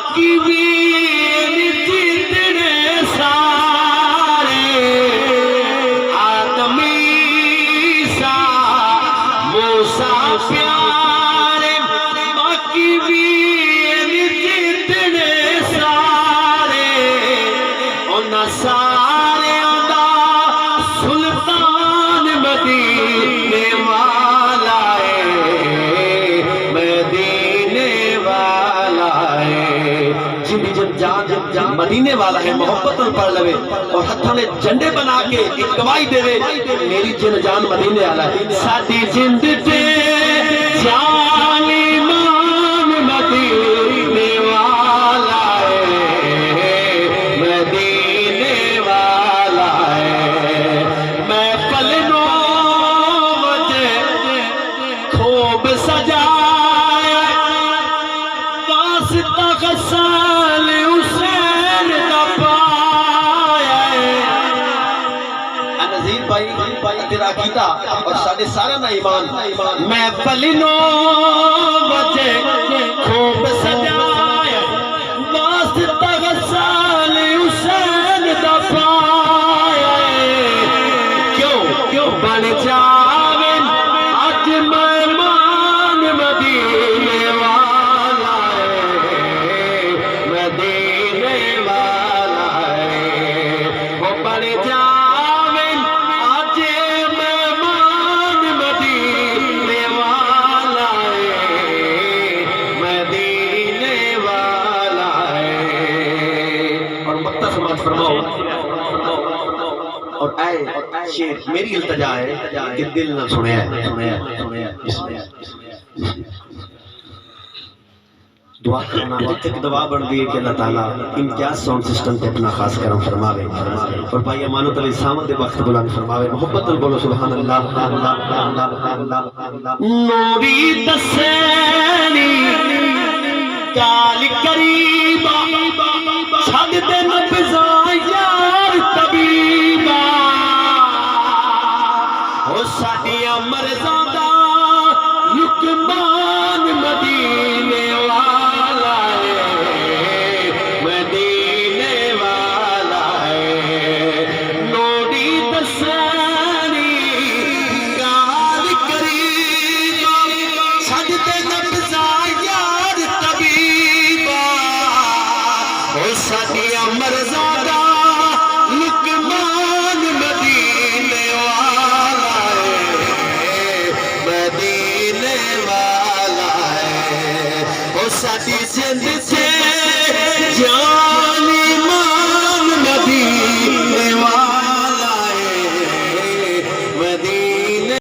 باقی بھی جتنے سارے آدمی سا موسیٰ پیارے باقی بھی جتنے سارے انہاں سارے دا سلطان مدینے والا ہے مدینے والا ہے جن جان مدینے والا ہے محبت پڑھ لوے اور ہتھوں نے جھنڈے بنا کے ایک گواہی دے وے میری جن جان مدینے والا ہے ساڈی جند تے جان ایمان مدینے والا ہے مدینے والا ہے محفل نو وجہ خوب سجایا واسطہ غسال حسین دا پایا نظیر بھائی تیرا عقیدہ اور ساڑھے سارا نا ایمان محفل نو وجہ خوب سجایا واسطہ غسال حسین دا پایا کیوں بن جاویں آج مہمان مدینے والا ہے مدینے والا ہے وہ بن جاویں آج مہمان مدینے والا ہے مدینے والا ہے اور مقتہ سماعت فرماؤ اور اے شیر میری التجا ہے کہ دل نہ سنے دعا کرنا جتنے کی دعا بڑھ دی ہے کہ اللہ تعالیٰ امتیاز ساؤنڈ سسٹم پہ اپنا خاص کرم فرماوے اور بھائی امانت علی سامد وقت بلند فرماوے محبت بولو سبحان اللہ نوری تسینی کال قریبا چھڑ دے نبزا یار طبیبا او ساڈیا مرزادہ لقمان مدینے والا ہے مدینے والا ہے نوری تسینی کال قریبا چھڑ دے نبزا یار طبیبا او ساڈیا مرزادہ لقمان مدینے والا ہے مدینے والا ہے او ساڈی زندگی